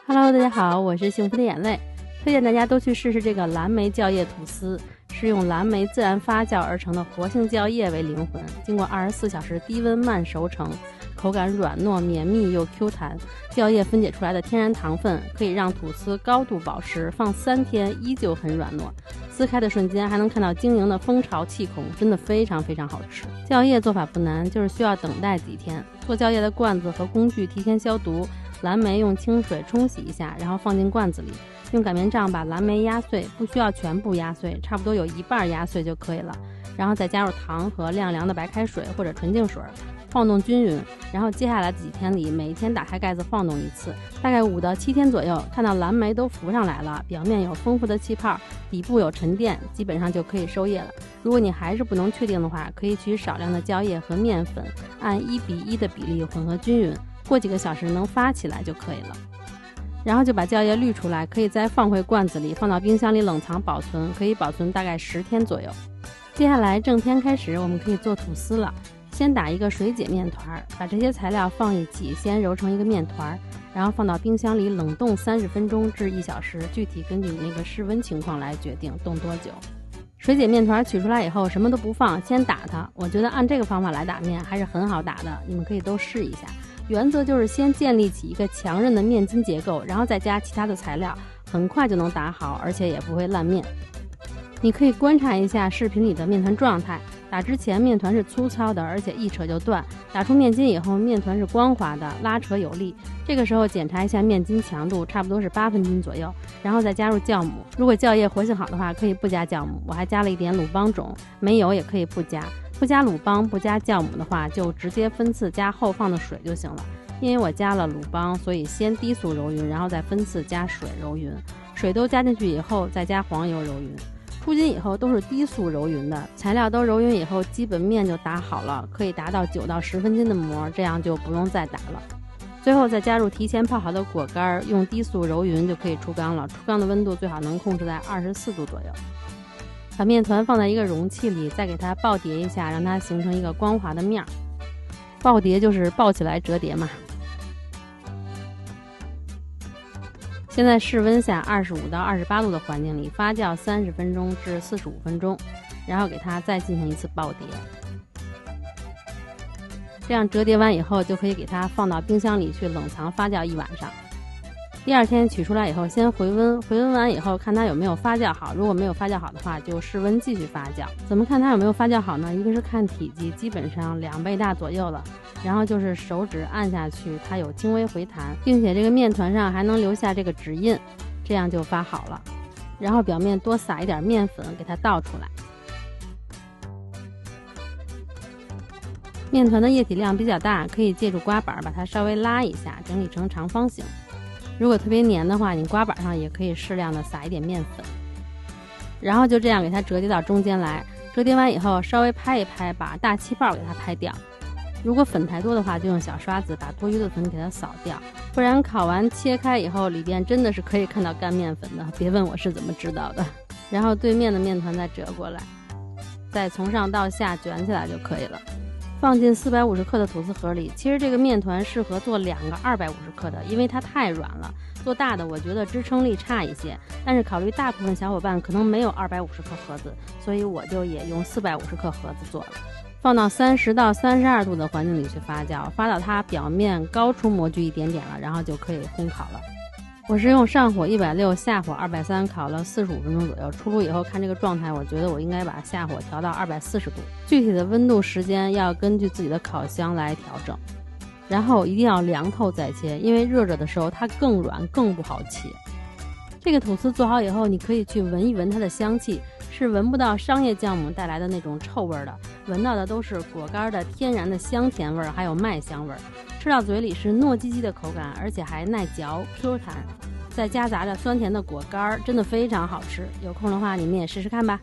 Hello， 大家好，我是幸福的眼泪，推荐大家都去试试这个蓝莓酵叶吐司，是用蓝莓自然发酵而成的活性酵叶为灵魂，经过24小时低温慢熟成，口感软糯绵密又 Q 弹。酵叶分解出来的天然糖分可以让吐司高度保湿，放3天依旧很软糯。撕开的瞬间还能看到晶莹的蜂巢气孔，真的非常非常好吃。酵叶做法不难，就是需要等待几天。做酵叶的罐子和工具提前消毒，蓝莓用清水冲洗一下，然后放进罐子里，用擀面杖把蓝莓压碎，不需要全部压碎，差不多有一半压碎就可以了。然后再加入糖和晾凉的白开水或者纯净水，晃动均匀。然后接下来的几天里，每一天打开盖子晃动一次，大概5到7天左右，看到蓝莓都浮上来了，表面有丰富的气泡，底部有沉淀，基本上就可以收叶了。如果你还是不能确定的话，可以取少量的酵叶和面粉，按1:1的比例混合均匀，过几个小时能发起来就可以了。然后就把酵叶滤出来，可以再放回罐子里，放到冰箱里冷藏保存，可以保存大概10天左右。接下来正片开始，我们可以做吐司了。先打一个水解面团，把这些材料放一起，先揉成一个面团，然后放到冰箱里冷冻30分钟至1小时，具体根据你那个室温情况来决定冻多久。水解面团取出来以后什么都不放，先打它。我觉得按这个方法来打面还是很好打的，你们可以都试一下。原则就是先建立起一个强韧的面筋结构，然后再加其他的材料，很快就能打好，而且也不会烂面。你可以观察一下视频里的面团状态，打之前面团是粗糙的，而且一扯就断，打出面筋以后面团是光滑的，拉扯有力。这个时候检查一下面筋强度，差不多是8分筋左右，然后再加入酵母。如果酵叶活性好的话，可以不加酵母，我还加了一点鲁邦种，没有也可以不加。不加鲁邦不加酵母的话，就直接分次加后放的水就行了。因为我加了鲁邦，所以先低速揉匀，然后再分次加水揉匀，水都加进去以后再加黄油揉匀。出筋以后都是低速揉匀的，材料都揉匀以后，基本面就打好了，可以达到9到10分筋的模，这样就不用再打了。最后再加入提前泡好的果干，用低速揉匀就可以出缸了。出缸的温度最好能控制在24度左右。把面团放在一个容器里，再给它爆叠一下，让它形成一个光滑的面。爆叠就是爆起来折叠嘛。先在室温下25到28度的环境里发酵30分钟至45分钟，然后给它再进行一次爆叠。这样折叠完以后，就可以给它放到冰箱里去冷藏发酵1晚上。第2天取出来以后，先回温，回温完以后看它有没有发酵好，如果没有发酵好的话，就室温继续发酵。怎么看它有没有发酵好呢？一个是看体积，基本上2倍大左右了，然后就是手指按下去，它有轻微回弹，并且这个面团上还能留下这个指印，这样就发好了。然后表面多撒一点面粉，给它倒出来。面团的液体量比较大，可以借助刮板把它稍微拉一下，整理成长方形。如果特别黏的话，你刮板上也可以适量的撒一点面粉，然后就这样给它折叠到中间来。折叠完以后稍微拍一拍，把大气泡给它拍掉。如果粉太多的话，就用小刷子把多余的粉给它扫掉，不然烤完切开以后里边真的是可以看到干面粉的，别问我是怎么知道的。然后对面的面团再折过来，再从上到下卷起来就可以了。放进450克的吐司盒里。其实这个面团适合做2个250克的，因为它太软了。做大的我觉得支撑力差一些，但是考虑大部分小伙伴可能没有250克盒子，所以我就也用450克盒子做了。放到30到32度的环境里去发酵，发到它表面高出模具一点点了，然后就可以烘烤了。我是用上火160，下火230烤了45分钟左右。出炉以后看这个状态，我觉得我应该把下火调到240度，具体的温度时间要根据自己的烤箱来调整。然后一定要凉透再切，因为热着的时候它更软更不好切。这个吐司做好以后，你可以去闻一闻它的香气，是闻不到商业酵母带来的那种臭味的，闻到的都是果干的天然的香甜味，还有麦香味。吃到嘴里是糯叽叽的口感，而且还耐嚼 Q 弹，再夹杂着酸甜的果干，真的非常好吃。有空的话你们也试试看吧。